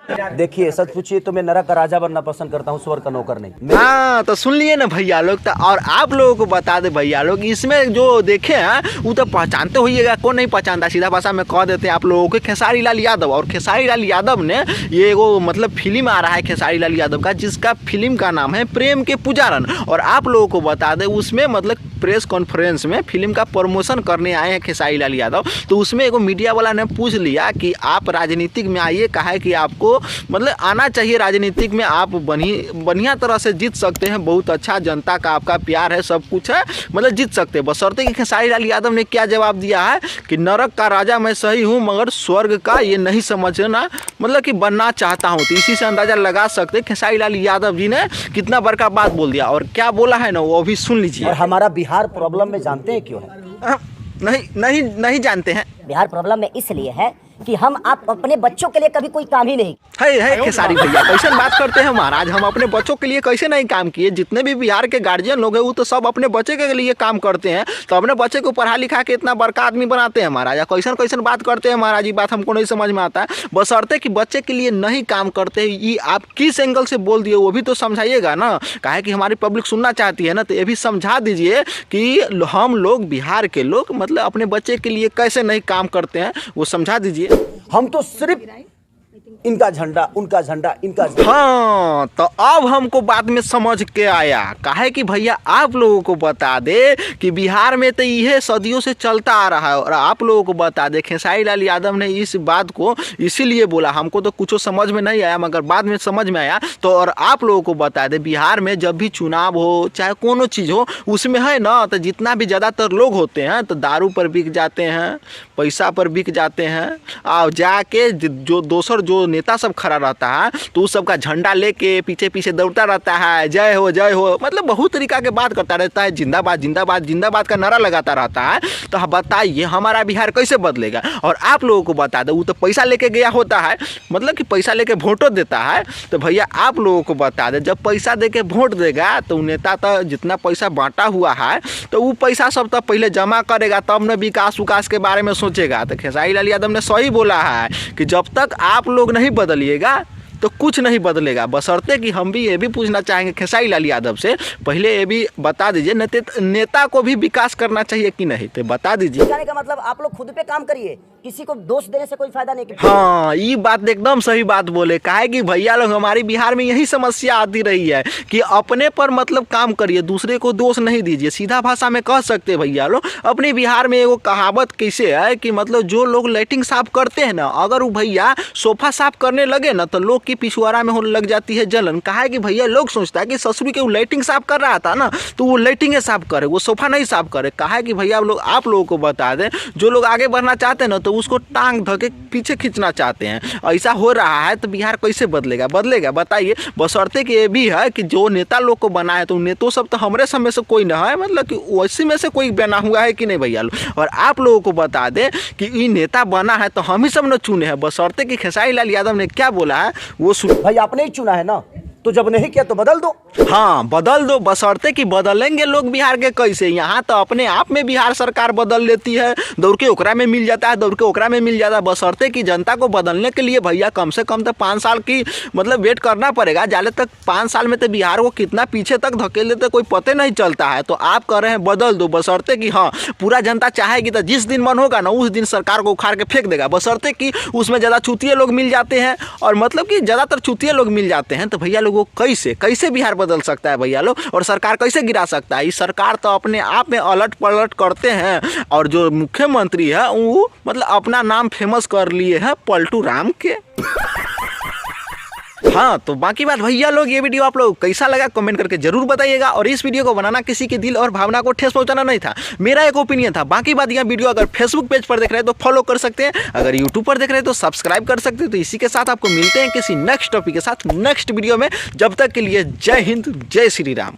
देखिए सच पूछिए तो मैं नरक का राजा बनना पसंद करता हूँ, स्वर्ग का नौकर नहीं। हाँ तो सुन लिए ना भैया लोग। तो और आप लोगों को बता दे भैया लोग, इसमें जो देखे हैं वो तो पहचानते होइएगा, कौन नहीं पहचानता। सीधा भाषा में कह देते हैं आप लोगों को, खेसारी लाल यादव। और खेसारी लाल यादव ने ये वो मतलब फिल्म आ रहा है खेसारी लाल यादव का, जिसका फिल्म का नाम है प्रेम के पुजारन। और आप लोगों को बता दें उसमें मतलब प्रेस कॉन्फ्रेंस में फिल्म का प्रमोशन करने आए हैं खेसारी लाल यादव। तो उसमें एगो मीडिया वाला ने पूछ लिया कि आप राजनीतिक में आइए, कहा है कि आपको मतलब आना चाहिए राजनीतिक में, आप बढ़िया तरह से जीत सकते हैं, बहुत अच्छा जनता का आपका प्यार है, सब कुछ है, मतलब जीत सकते हैं। बशर्ते कि खेसारी लाल यादव ने क्या जवाब दिया है कि नरक का राजा मैं सही हूँ मगर स्वर्ग का ये नहीं समझना, मतलब कि बनना चाहता हूँ। तो इसी से अंदाजा लगा सकते हैं खेसारी लाल यादव जी ने कितना बड़का बात बोल दिया। और क्या बोला है ना वो अभी सुन लीजिए। और हमारा बिहार प्रॉब्लम में जानते हैं क्यों है? नहीं जानते हैं। बिहार प्रॉब्लम में इसलिए है कि हम आप अपने बच्चों के लिए कभी कोई काम ही नहीं। है खेसारी भैया कैसे बात करते हैं महाराज, हम अपने बच्चों के लिए कैसे नहीं काम किए। जितने भी बिहार के गार्जियन लोग हैं वो तो सब अपने बच्चे के लिए काम करते हैं, तो अपने बच्चे को पढ़ा लिखा के इतना बड़का आदमी बनाते हैं महाराज। कैसन बात करते हैं महाराज, ये बात हमको नहीं समझ में आता है। बशर्ते कि बच्चे के लिए नहीं काम करते, ये आप किस एंगल से बोल दिए वो भी तो समझाइएगा ना। काहे कि हमारी पब्लिक सुनना चाहती है ना, तो ये भी समझा दीजिए कि हम लोग बिहार के लोग मतलब अपने बच्चे के लिए कैसे नहीं काम करते हैं, वो समझा दीजिए। हम तो सिर्फ इनका झंडा उनका झंडा इनका झंडा। हाँ तो अब हमको बाद में समझ के आया, काहे कि भैया आप लोगों को बता दे कि बिहार में तो यह सदियों से चलता आ रहा है। और आप लोगों को बता दे खेसारी लाल यादव ने इस बात को इसीलिए बोला, हमको तो कुछ समझ में नहीं आया मगर बाद में समझ में आया। तो और आप लोगों को बता दे बिहार में जब भी चुनाव हो चाहे कोनो चीज़ हो उसमें है ना, तो जितना भी ज़्यादातर लोग होते हैं तो दारू पर बिक जाते हैं, पैसा पर बिक जाते हैं। और जाके जो दोसर जो नेता सब खड़ा रहता है तो उस सब का झंडा लेके पीछे पीछे दौड़ता रहता है, जय हो, मतलब बहुत तरीका के बात करता रहता है, जिंदाबाद जिंदाबाद जिंदाबाद का नारा लगाता रहता है। तो बताइए हमारा बिहार कैसे बदलेगा। और आप लोगों को बता दो वो तो पैसा लेके गया होता है, मतलब कि पैसा लेके वोटो देता है। तो भैया आप लोगों को बता दे जब पैसा दे के वोट देगा तो नेता तो जितना पैसा बांटा हुआ है तो वो पैसा सब तो पहले जमा करेगा, तब न विकास उकास के बारे में सोचेगा। तो खेसारी लाल यादव ने सही बोला है कि जब तक आप लोग नहीं बदलिएगा तो कुछ नहीं बदलेगा। बशर्ते कि हम भी ये भी पूछना चाहेंगे खेसारी लाल यादव से, पहले ये भी बता दीजिए नेता को भी विकास करना चाहिए कि नहीं, तो बता दीजिए। कहने का मतलब आप लोग खुद पे काम करिए, किसी को दोष देने से कोई फायदा नहीं। हाँ ये बात एकदम सही बात बोले, काहे कि भैया लोग हमारे बिहार में यही समस्या आती रही है कि अपने पर मतलब काम करिए, दूसरे को दोष नहीं दीजिए। सीधा भाषा में कह सकते भैया लोग, अपने बिहार में एगो कहावत कैसे है कि मतलब जो लोग लाइटिंग साफ करते हैं ना, अगर वो भैया सोफा साफ करने लगे ना तो लोग की पिछुआरा में होने लग जाती है जलन। काहे कि भैया लोग सोचता है कि ससुरी के वो लाइटिंग साफ कर रहा था ना तो वो लाइटिंग साफ करे, वो सोफा नहीं साफ करे। काहे कि भैया आप लोगों को बता दें जो लोग आगे बढ़ना चाहते हैं ना तो उसको टांग धके पीछे खींचना चाहते हैं। ऐसा हो रहा है तो बिहार कैसे बदलेगा बताइए। बशर्ते कि ये भी है कि जो नेता लोग को बना है तो नेता सब तो हमारे समय से कोई ना है, मतलब कि वैसी में से कोई बना हुआ है कि नहीं भैया लोग। और आप लोगों को बता दें कि ये नेता बना है तो हम ही सब ने चुने हैं। बशर्ते कि खेसारी लाल यादव ने क्या बोला है वो सुन। भाई आपने ही चुना है ना, तो जब नहीं किया तो बदल दो। हाँ बदल दो, बशर्ते कि बदलेंगे लोग बिहार के कैसे। यहाँ तो अपने आप में बिहार सरकार बदल लेती है, दौड़ के ओकरा में मिल जाता है, दौड़ के ओकरा में मिल जाता है। बशर्ते कि जनता को बदलने के लिए भैया कम से कम तो 5 साल की मतलब वेट करना पड़ेगा। ज़्यादा तक 5 साल में तो बिहार को कितना पीछे तक धकेल देते कोई पता नहीं चलता है। तो आप कह रहे हैं बदल दो, बशर्ते कि हाँ पूरा जनता चाहेगी तो जिस दिन मन होगा ना उस दिन सरकार को उखाड़ के फेंक देगा। बशर्ते कि उसमें ज़्यादा चुतिये लोग मिल जाते हैं, और मतलब कि ज़्यादातर चुतिये लोग मिल जाते हैं। तो भैया लोगों कैसे बिहार बदल सकता है भैया लोग, और सरकार कैसे गिरा सकता है। इस सरकार तो अपने आप में अलट पलट करते हैं। और जो मुख्यमंत्री है वो मतलब अपना नाम फेमस कर लिए है पलटू राम के। हाँ तो बाकी बात भैया लोग ये वीडियो आप लोग कैसा लगा कमेंट करके जरूर बताइएगा। और इस वीडियो को बनाना किसी के दिल और भावना को ठेस पहुंचाना नहीं था, मेरा एक ओपिनियन था। बाकी बात यह वीडियो अगर फेसबुक पेज पर देख रहे हैं तो फॉलो कर सकते हैं, अगर यूट्यूब पर देख रहे हैं तो सब्सक्राइब कर सकते हैं। तो इसी के साथ आपको मिलते हैं किसी नेक्स्ट टॉपिक के साथ नेक्स्ट वीडियो में। जब तक के लिए जय हिंद, जय श्री राम।